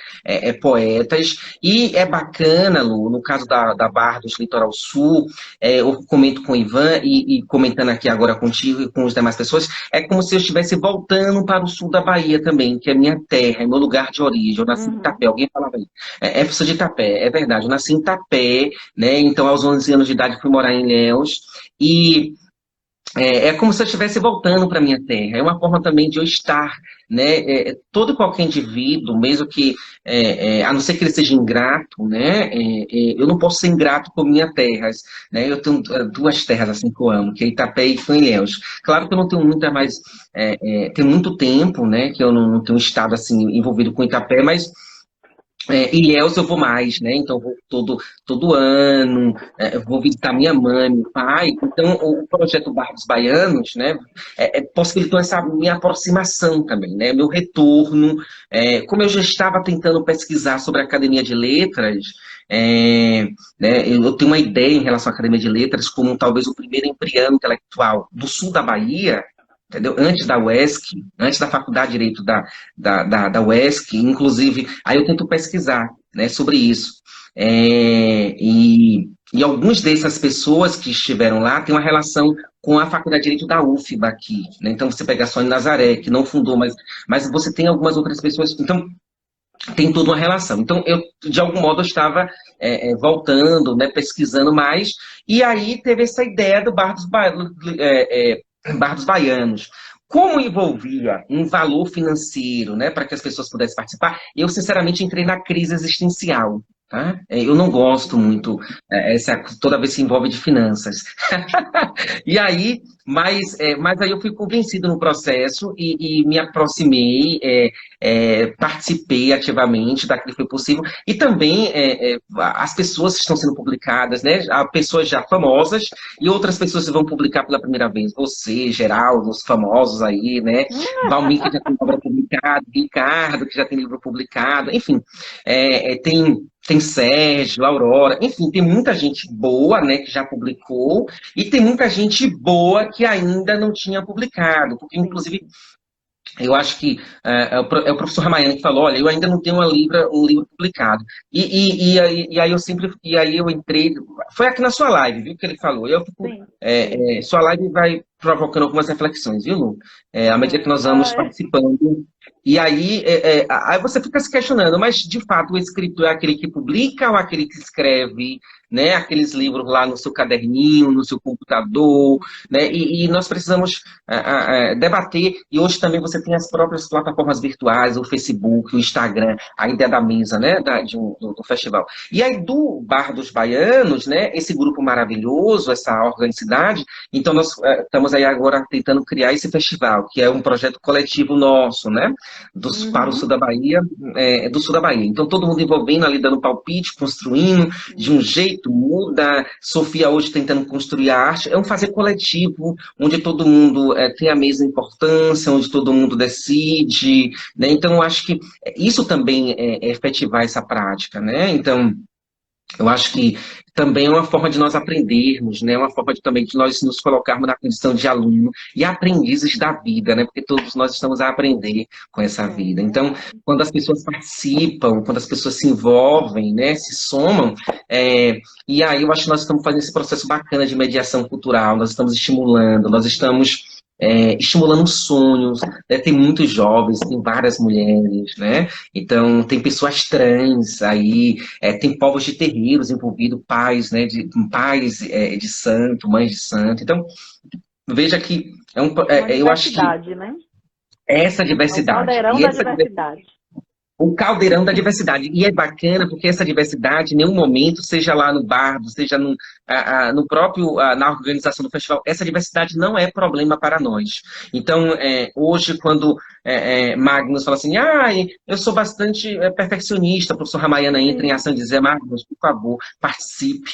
S2: poetas. E é bacana, Lu, no caso da Bardos Litoral Sul, eu comento com o Ivan e comentando aqui agora contigo e com as demais pessoas, é como se eu estivesse voltando para o sul da Bahia também, que é minha terra, é meu lugar de origem. Eu nasci em Itapé, alguém falava isso. É professor de Itapé, é verdade. Eu nasci em Itapé, né? Então, aos 11 anos de idade, fui morar em Ilhéus. E é como se eu estivesse voltando para minha terra. É uma forma também de eu estar, né? Todo e qualquer indivíduo, mesmo que, a não ser que ele seja ingrato, né? Eu não posso ser ingrato com minhas terras, né? Eu tenho duas terras assim que eu amo, que é Itapé e Ilhéus. Claro que eu não tenho muita mais, tem muito tempo, né? Que eu não tenho estado assim envolvido com Itapé, mas Ilhéus eu vou mais, né? Então eu vou todo ano, eu vou visitar minha mãe, meu pai. Então o projeto Bar dos Baianos, né, possibilitou essa minha aproximação também, né? Meu retorno. Como eu já estava tentando pesquisar sobre a Academia de Letras, né, eu tenho uma ideia em relação à Academia de Letras como talvez o primeiro embrião intelectual do sul da Bahia, entendeu? Antes da UESC, antes da Faculdade de Direito da UESC, inclusive, aí eu tento pesquisar, né, sobre isso. E algumas dessas pessoas que estiveram lá têm uma relação com a Faculdade de Direito da UFBA aqui, né? Então você pega a Sônia Nazaré, que não fundou, mas você tem algumas outras pessoas, então tem toda uma relação. Então eu, de algum modo, eu estava voltando, né, pesquisando mais, e aí teve essa ideia do Bar dos Baianos. Como envolvia um valor financeiro, né, para que as pessoas pudessem participar, eu, sinceramente, entrei na crise existencial. Tá? Eu não gosto muito, toda vez se envolve de finanças. E aí, mas aí eu fui convencido no processo e me aproximei, participei ativamente daquilo que foi possível. E também as pessoas que estão sendo publicadas, né? Há pessoas já famosas e outras pessoas que vão publicar pela primeira vez. Você, Geraldo, os famosos aí, né? Valmir, que já tem obra publicada, Ricardo, que já tem livro publicado, enfim, tem Sérgio, Aurora, enfim, tem muita gente boa, né, que já publicou, e tem muita gente boa que ainda não tinha publicado, porque,
S1: Sim.
S2: inclusive, eu acho que é o professor Ramayana que falou, olha, eu ainda não tenho um livro publicado. E aí eu entrei, foi aqui na sua live, viu, que ele falou. Eu fico,
S1: Sim. Sim.
S2: sua live vai provocando algumas reflexões, viu, Lu? À medida que nós vamos
S1: Ah,
S2: participando. E aí, aí você fica se questionando, mas de fato o escritor é aquele que publica ou aquele que escreve, né, aqueles livros lá no seu caderninho, no seu computador, né? E nós precisamos debater, e hoje também você tem as próprias plataformas virtuais, o Facebook, o Instagram, a ideia da mesa, né, do festival. E aí do Bar dos Baianos, né, esse grupo maravilhoso, essa organicidade, então nós estamos aí agora tentando criar esse festival, que é um projeto coletivo nosso, né, para o sul da Bahia, do sul da Bahia. Então todo mundo envolvendo ali, dando palpite, construindo, de um jeito muda, Sofia hoje tentando construir a arte, é um fazer coletivo, onde todo mundo tem a mesma importância, onde todo mundo decide, né? Então, eu acho que isso também é efetivar essa prática, né? Então, eu acho que também é uma forma de nós aprendermos, né? Uma forma também de nós nos colocarmos na condição de aluno e aprendizes da vida, né? Porque todos nós estamos a aprender com essa vida. Então, quando as pessoas participam, quando as pessoas se envolvem, né? Se somam, e aí eu acho que nós estamos fazendo esse processo bacana de mediação cultural, nós estamos estimulando, nós estamos estimulando sonhos, né? Tem muitos jovens, tem várias mulheres, né? Então, tem pessoas trans aí, tem povos de terreiros envolvidos, pais, né, pais de santo, mães de santo. Então, veja que
S1: uma
S2: eu acho que
S1: diversidade, né?
S2: essa
S1: É o
S2: diversidade,
S1: caldeirão
S2: e
S1: da
S2: essa
S1: diversidade.
S2: o caldeirão da diversidade. E é bacana porque essa diversidade, em nenhum momento, seja lá no bardo, seja no próprio, na organização do festival, essa diversidade não é problema para nós. Então, hoje, quando Magnus fala assim, eu sou bastante perfeccionista, o professor Ramayana entra em
S1: Sim.
S2: ação e diz, Magnus, por favor, participe,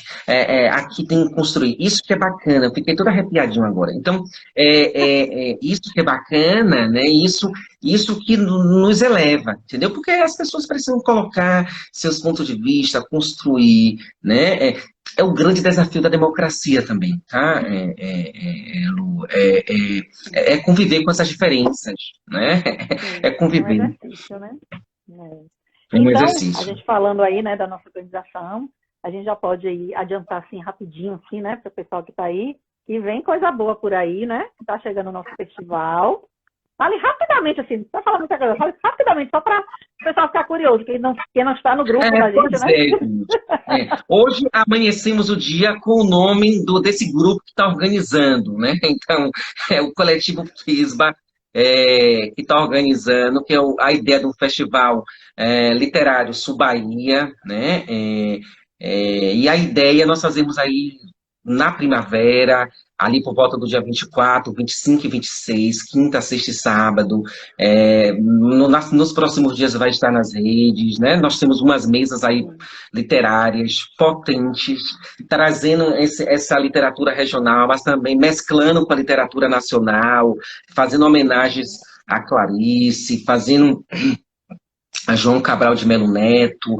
S2: aqui tem que construir. Isso que é bacana, eu fiquei toda arrepiadinho agora. Então, isso que é bacana, né? Isso que nos eleva, entendeu? Porque as pessoas precisam colocar seus pontos de vista, construir, né? É o grande desafio da democracia também, tá, Lu? É conviver com essas diferenças, né? É
S1: Sim, é um
S2: conviver,
S1: exercício, né? É.
S2: é um
S1: Então, a
S2: exercício.
S1: gente falando aí, né, da nossa organização, a gente já pode aí adiantar assim rapidinho, assim, né, para o pessoal que está aí, que vem coisa boa por aí, né? Está chegando o nosso festival. Fale rapidamente, assim, não precisa falar muita coisa, fale rapidamente, só para o pessoal ficar curioso, quem não está no grupo da gente,
S2: Pois
S1: né?
S2: é, gente. Hoje amanhecemos o dia com o nome desse grupo que está organizando, né? Então, é o Coletivo FISBA, que está organizando, que é a ideia de um festival literário Sul Bahia, né? E a ideia nós fazemos aí na primavera, ali por volta do dia 24, 25 e 26, quinta, sexta e sábado. Nos próximos dias vai estar nas redes, né? Nós temos umas mesas aí literárias potentes, trazendo essa literatura regional, mas também mesclando com a literatura nacional, fazendo homenagens a Clarice, fazendo a João Cabral de Melo Neto,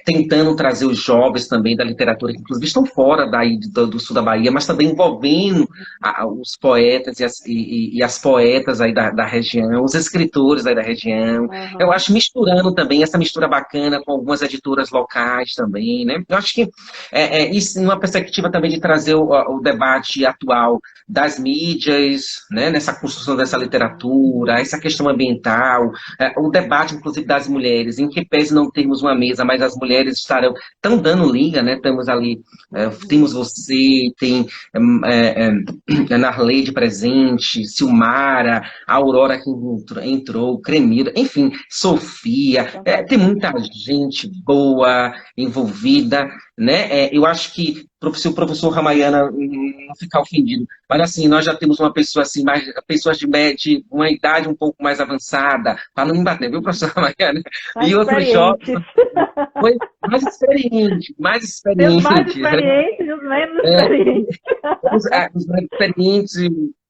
S2: tentando trazer os jovens também da literatura, que inclusive estão fora do sul da Bahia, mas também envolvendo os poetas e as poetas aí da região, os escritores aí da região. Eu
S1: Uhum.
S2: acho misturando também, essa mistura bacana com algumas editoras locais também, né? Eu acho que isso numa perspectiva também de trazer o debate atual das mídias, né, nessa construção dessa literatura, essa questão ambiental, o debate, inclusive, das mulheres, em que pese não termos uma mesa, mas as mulheres estão dando liga, né? Temos ali, temos você, tem Narleide presente, Silmara, a Aurora que entrou, Cremira, enfim, Sofia, tem muita gente boa envolvida, né? Eu acho que se o professor Ramayana não ficar ofendido, mas assim, nós já temos uma pessoa assim, pessoas de uma idade um pouco mais avançada, para não me bater, viu, professor Ramayana?
S1: Mais
S2: E outros jovens,
S1: experientes.
S2: foi mais
S1: Tem os mais
S2: experientes, né?
S1: experientes e os menos experientes.
S2: Os mais experientes.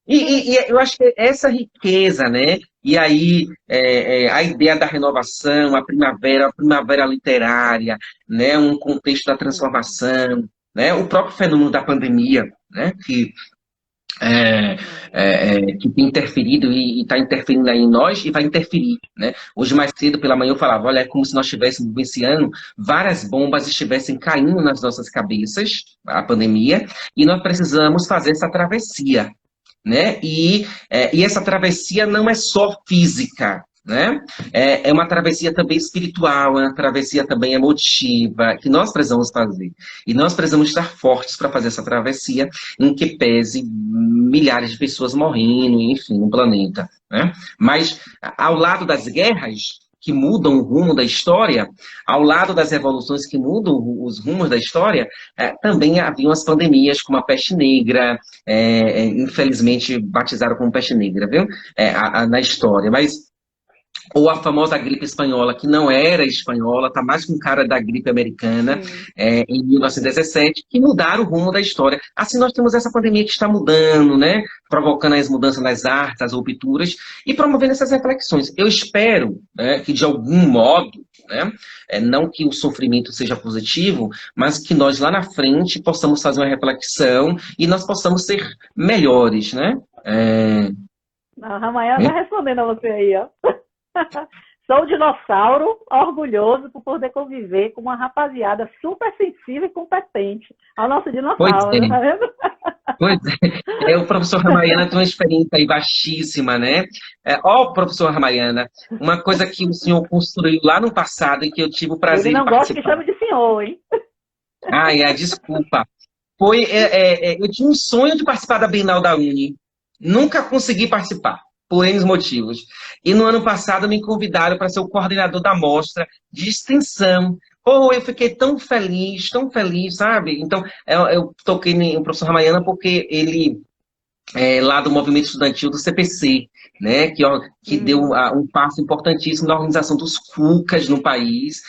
S2: E eu acho que essa riqueza, né? E aí, a ideia da renovação, a primavera literária, né, um contexto da transformação, né, o próprio fenômeno da pandemia, né, é, que tem interferido e está interferindo aí em nós e vai interferir, né? Hoje mais cedo pela manhã eu falava, olha, é como se nós estivéssemos vivenciando várias bombas estivessem caindo nas nossas cabeças, a pandemia, e nós precisamos fazer essa travessia, né? E essa travessia não é só física, né? É uma travessia também espiritual, é uma travessia também emotiva, que nós precisamos fazer. E nós precisamos estar fortes para fazer essa travessia, em que pese milhares de pessoas morrendo, enfim, no planeta, né? Mas, ao lado das guerras que mudam o rumo da história, ao lado das revoluções que mudam os rumos da história, também haviam as pandemias, como a peste negra, infelizmente batizaram como peste negra, viu? Na história, mas ou a famosa gripe espanhola, que não era espanhola, está mais com cara da gripe americana, em 1917, que mudaram o rumo da história. Assim, nós temos essa pandemia que está mudando, né? Provocando as mudanças nas artes, as rupturas, e promovendo essas reflexões. Eu espero, né, que, de algum modo, né, não que o sofrimento seja positivo, mas que nós, lá na frente, possamos fazer uma reflexão e nós possamos ser melhores, né?
S1: A Ramayana está respondendo a você aí, ó. Sou dinossauro, orgulhoso por poder conviver com uma rapaziada super sensível e competente. É o nosso dinossauro, tá vendo?
S2: Pois é. O professor Ramayana tem uma experiência aí baixíssima, né? Professor Ramayana, uma coisa que o senhor construiu lá no passado e que eu tive o prazer
S1: Ele não
S2: de
S1: gosta que
S2: participar.
S1: chame de senhor, hein?
S2: Desculpa. Eu tinha um sonho de participar da Bienal da Uni. Nunca consegui participar, por N motivos. E no ano passado me convidaram para ser o coordenador da mostra de extensão. Eu fiquei tão feliz, sabe? Então, eu toquei no professor Ramayana porque ele lá do movimento estudantil do CPC, né, que deu um passo importantíssimo na organização dos FUCAs no país,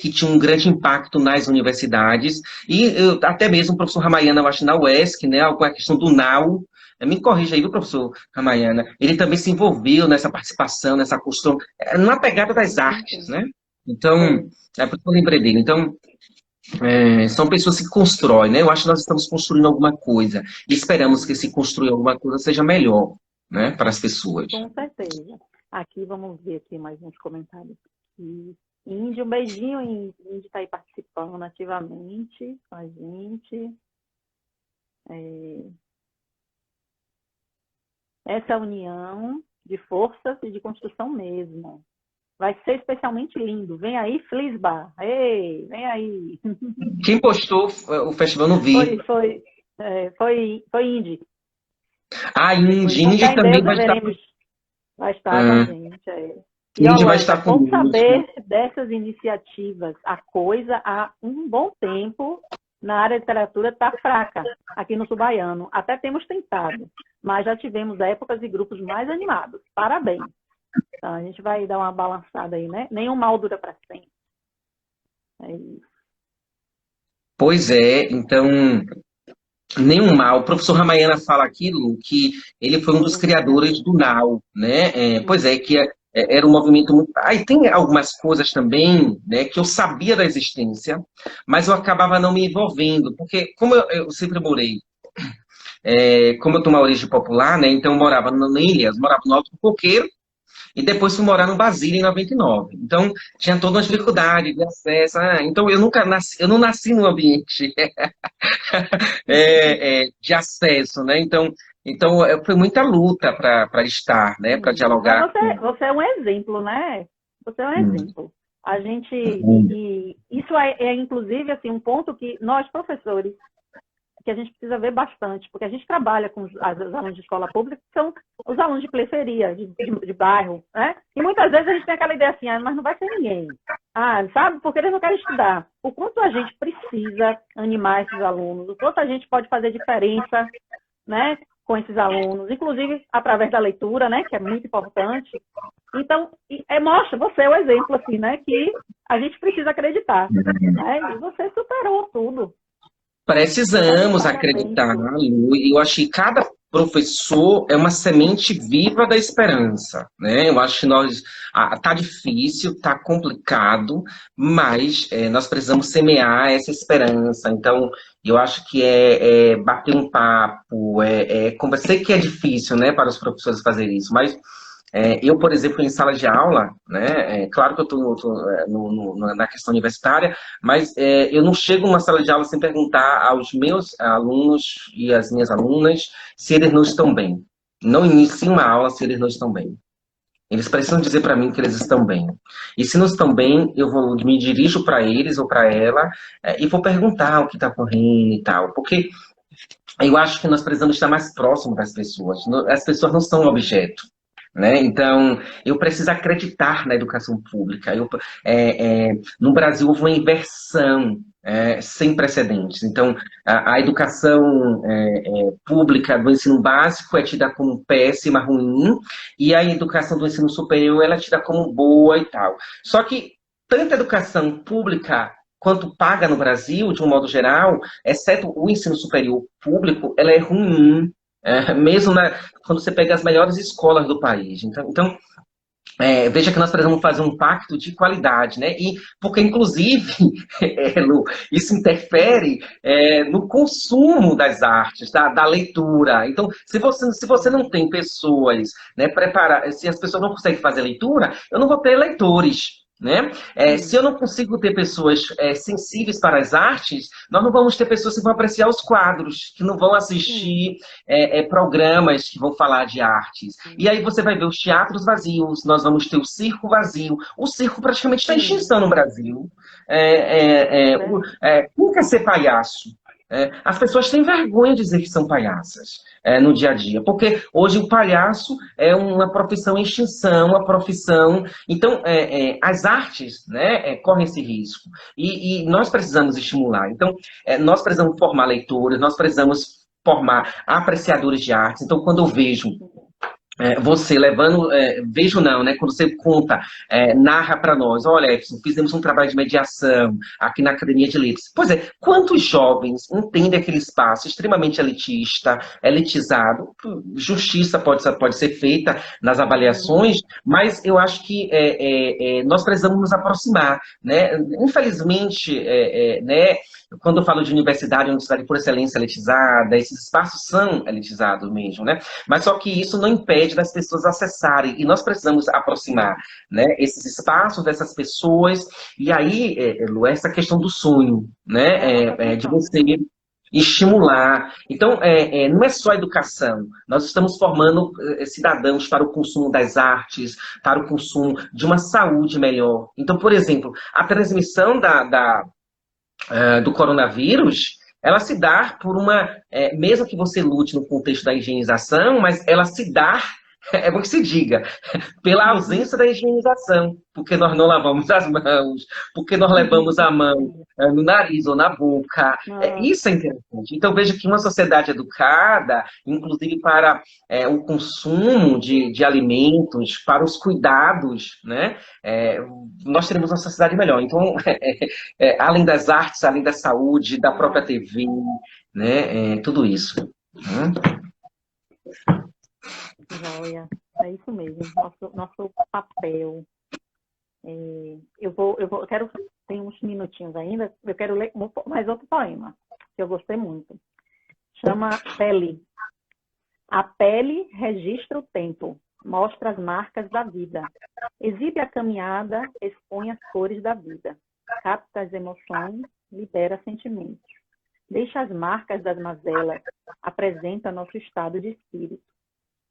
S2: que tinha um grande impacto nas universidades, e até mesmo o professor Ramayana, eu acho, na UESC, né, com a questão do NAU. Me corrija aí, viu, professor Ramayana? Ele também se envolveu nessa participação, nessa construção, na pegada das artes, né? Então, é por isso que eu lembrei dele. Então, são pessoas que constroem, né? Eu acho que nós estamos construindo alguma coisa e esperamos que se construir alguma coisa seja melhor, né, para as pessoas.
S1: Com certeza. Aqui, vamos ver aqui mais uns comentários. Índio, um beijinho, Índio está aí participando ativamente com a gente. Essa união de forças e de construção mesmo. Vai ser especialmente lindo. Vem aí, Flisbar. Ei, vem aí.
S2: Quem postou o festival não vi.
S1: Foi Indy.
S2: Indy também vai estar.
S1: Vai estar com a gente. E
S2: Indy vai estar
S1: vamos
S2: conosco.
S1: saber dessas iniciativas. A coisa, há um bom tempo, na área de literatura, está fraca aqui no Sul Baiano. Até temos tentado, mas já tivemos épocas e grupos mais animados. Parabéns. Então, a gente vai dar uma balançada aí, né? Nenhum mal dura para sempre. É isso.
S2: Pois é, então, nenhum mal. O professor Ramayana fala aquilo que ele foi um dos criadores do NAU, né? Pois é, que era um movimento muito... Aí tem algumas coisas também, né, que eu sabia da existência, mas eu acabava não me envolvendo, porque como eu sempre morei, como eu tenho uma origem popular, né, então eu morava na Ilhas, morava no Alto do Coqueiro, e depois fui morar no Basília em 99. Então, tinha toda uma dificuldade de acesso. Então, eu não nasci num ambiente de acesso, né? Então, foi muita luta para estar, né? Para dialogar.
S1: Você é um exemplo, né? Você é um exemplo. A gente... E isso inclusive, assim, um ponto que nós, professores, que a gente precisa ver bastante, porque a gente trabalha com os alunos de escola pública, que são os alunos de periferia, de bairro, né? E muitas vezes a gente tem aquela ideia assim, mas não vai ser ninguém. Sabe? Porque eles não querem estudar. O quanto a gente precisa animar esses alunos, o quanto a gente pode fazer diferença, né, com esses alunos, inclusive através da leitura, né, que é muito importante. Então, mostra, você é o exemplo, assim, né, que a gente precisa acreditar. Né? E você superou tudo.
S2: Precisamos acreditar, Lu. Eu acho que cada professor é uma semente viva da esperança, né? Eu acho que tá difícil, tá complicado, mas nós precisamos semear essa esperança. Então, eu acho que é bater um papo, conversar, que é difícil, né, para os professores fazerem isso, mas eu, por exemplo, em sala de aula, né, claro que eu estou na questão universitária, mas eu não chego numa sala de aula sem perguntar aos meus alunos e às minhas alunas se eles não estão bem. Não inicio uma aula se eles não estão bem. Eles precisam dizer para mim que eles estão bem. E se não estão bem, me dirijo para eles ou para ela e vou perguntar o que está correndo e tal. Porque eu acho que nós precisamos estar mais próximo das pessoas. As pessoas não são um objeto. Né? Então, eu preciso acreditar na educação pública. No Brasil houve uma inversão sem precedentes. Então, a educação pública do ensino básico é tida como péssima, ruim, e a educação do ensino superior ela é tida como boa e tal. Só que tanto a educação pública quanto paga no Brasil, de um modo geral, exceto o ensino superior público, ela é ruim. Mesmo quando você pega as melhores escolas do país. Então veja que nós precisamos fazer um pacto de qualidade, né? E porque, inclusive, Lu, isso interfere no consumo das artes, da leitura. Então, se você não tem pessoas, né, preparadas, se as pessoas não conseguem fazer leitura, eu não vou ter leitores. Né? Se eu não consigo ter pessoas sensíveis para as artes, nós não vamos ter pessoas que vão apreciar os quadros, que não vão assistir programas que vão falar de artes. E aí você vai ver os teatros vazios, nós vamos ter o circo vazio. O circo praticamente está em extinção no Brasil. Quem quer ser palhaço? As pessoas têm vergonha de dizer que são palhaças no dia a dia, porque hoje o palhaço é uma profissão em extinção, uma profissão... Então, as artes, né, correm esse risco. E nós precisamos estimular. Então, nós precisamos formar leitores, nós precisamos formar apreciadores de artes. Então, quando eu vejo você levando, vejo não, né? Quando você conta, narra para nós, olha, Efson, fizemos um trabalho de mediação aqui na Academia de Letras. Pois é, quantos jovens entendem aquele espaço extremamente elitista, elitizado? Justiça pode ser feita nas avaliações, mas eu acho que nós precisamos nos aproximar, né? Infelizmente, né? Quando eu falo de universidade por excelência elitizada, esses espaços são elitizados mesmo, né? Mas só que isso não impede das pessoas acessarem, e nós precisamos aproximar, né, esses espaços dessas pessoas, e aí, Lu, essa questão do sonho, né, de você estimular. Então, não é só educação, nós estamos formando cidadãos para o consumo das artes, para o consumo de uma saúde melhor. Então, por exemplo, a transmissão do coronavírus, ela se dá por mesmo que você lute no contexto da higienização, mas ela se dá, é bom que se diga, pela ausência da higienização, porque nós não lavamos as mãos, porque nós levamos a mão no nariz ou na boca. Isso é interessante. Então, veja que uma sociedade educada, inclusive para o consumo de alimentos, para os cuidados, né? Nós teremos uma sociedade melhor. Então, além das artes, além da saúde, da própria TV, né? Tudo isso.
S1: Joia, é isso mesmo, nosso papel. Eu quero, tem uns minutinhos ainda, eu quero ler mais outro poema, que eu gostei muito. Chama Pele. A pele registra o tempo, mostra as marcas da vida, exibe a caminhada, expõe as cores da vida, capta as emoções, libera sentimentos, deixa as marcas das mazelas, apresenta nosso estado de espírito.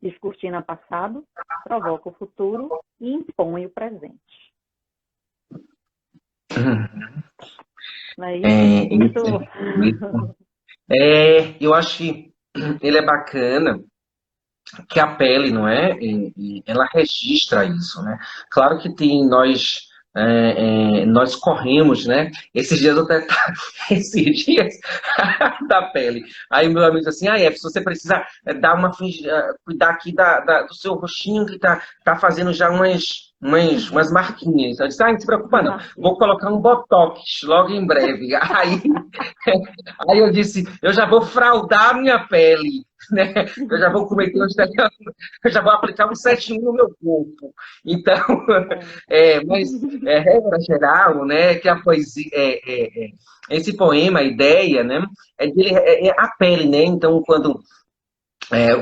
S1: Descortina passado, provoca o futuro e impõe o presente. Não é isso?
S2: Eu acho que ele é bacana, que a pele, não é? Ela registra isso, né? Claro que tem nós corremos, né? Esses dias esses dias da pele. Aí meu amigo disse assim, se você precisa cuidar aqui do seu rostinho que tá fazendo já umas marquinhas. Eu disse, não se preocupa não, vou colocar um botox logo em breve. Aí eu disse, eu já vou fraldar a minha pele, né? Eu já vou cometer eu já vou aplicar um 7 no meu corpo. Então, mas regra geral, né, que a poesia, esse poema, a ideia, né, é a pele, né? Então,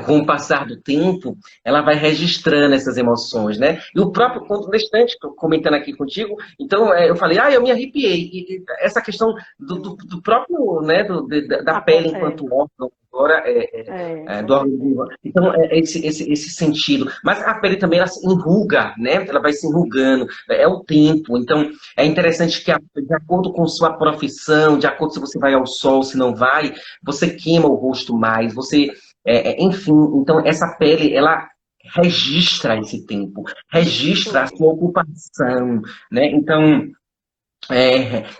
S2: com o passar do tempo, ela vai registrando essas emoções, né? E o próprio conto destante, comentando aqui contigo, então eu falei, eu me arrepiei. E essa questão do próprio, né, da pele enquanto órgão, agora do órgão vivo. Então, esse sentido. Mas a pele também, ela se enruga, né? Ela vai se enrugando, é o tempo. Então, é interessante que, de acordo com sua profissão, de acordo se você vai ao sol, se não vai, você queima o rosto mais, você enfim, então essa pele, ela registra esse tempo, registra a sua ocupação, né? Então,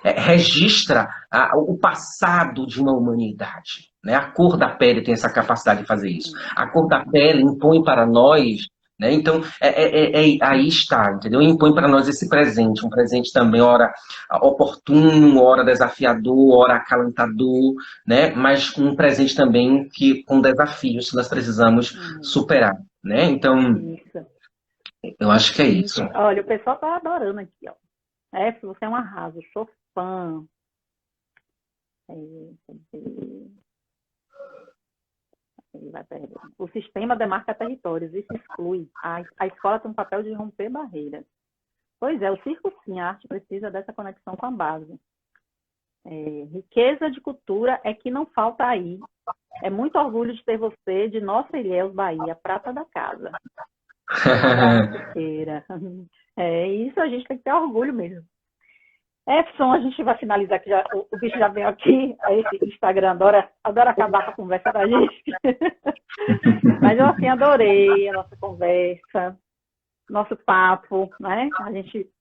S2: registra o passado de uma humanidade, né? A cor da pele tem essa capacidade de fazer isso. A cor da pele impõe para nós, né? Então, aí está, entendeu? Impõe para nós esse presente, um presente também, ora oportuno, ora desafiador, ora acalentador, né? Mas um presente também com desafios que nós precisamos superar, né? Então, eu acho que é isso.
S1: Olha, o pessoal tá adorando aqui, ó. Se você é um arraso, sou fã. O sistema demarca territórios, isso exclui. A escola tem um papel de romper barreiras. Pois é, o circo sim, a arte precisa dessa conexão com a base. Riqueza de cultura é que não falta aí. É muito orgulho de ter você, de nossa Ilhéus, Bahia, prata da casa. Isso a gente tem que ter orgulho mesmo. Efson, a gente vai finalizar aqui, o bicho já veio aqui, esse Instagram adora acabar com a conversa da gente. Mas eu assim, adorei a nossa conversa, nosso papo, né?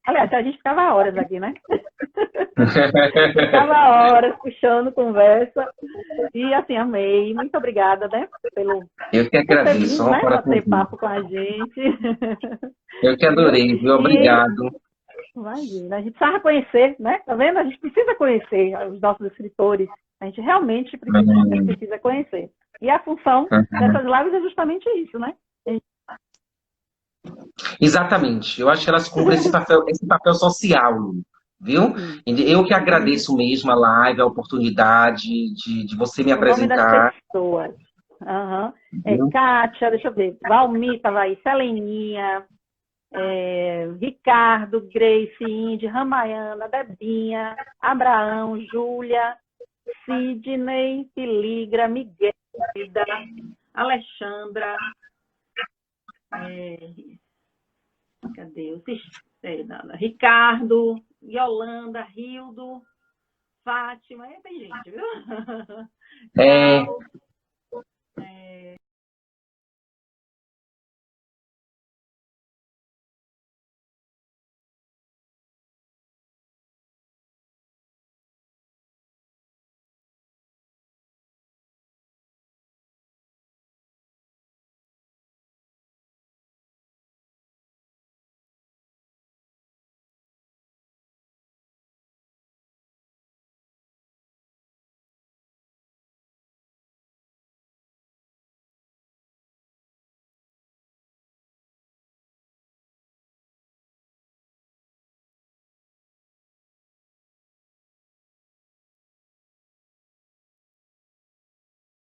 S1: Aliás, a gente ficava horas aqui, né? Ficava horas puxando conversa. E assim, amei. Muito obrigada, né?
S2: Eu que agradeço.
S1: Por bater papo com a gente.
S2: Eu que adorei, viu? Obrigado.
S1: Imagina, a gente precisa conhecer, né? Tá vendo? A gente precisa conhecer os nossos escritores. A gente realmente precisa conhecer. E a função dessas lives é justamente isso, né?
S2: Exatamente. Eu acho que elas cumprem esse papel social, viu? Eu que agradeço mesmo a live, a oportunidade de você me apresentar.
S1: O nome das pessoas. Kátia, deixa eu ver. Valmir estava aí, Seleninha, Ricardo, Grace, Indy, Ramayana, Debinha, Abraão, Júlia, Sidney, Filigra, Miguel, Alexandra, cadê? Ricardo, Yolanda, Rildo, Fátima, tem gente, viu?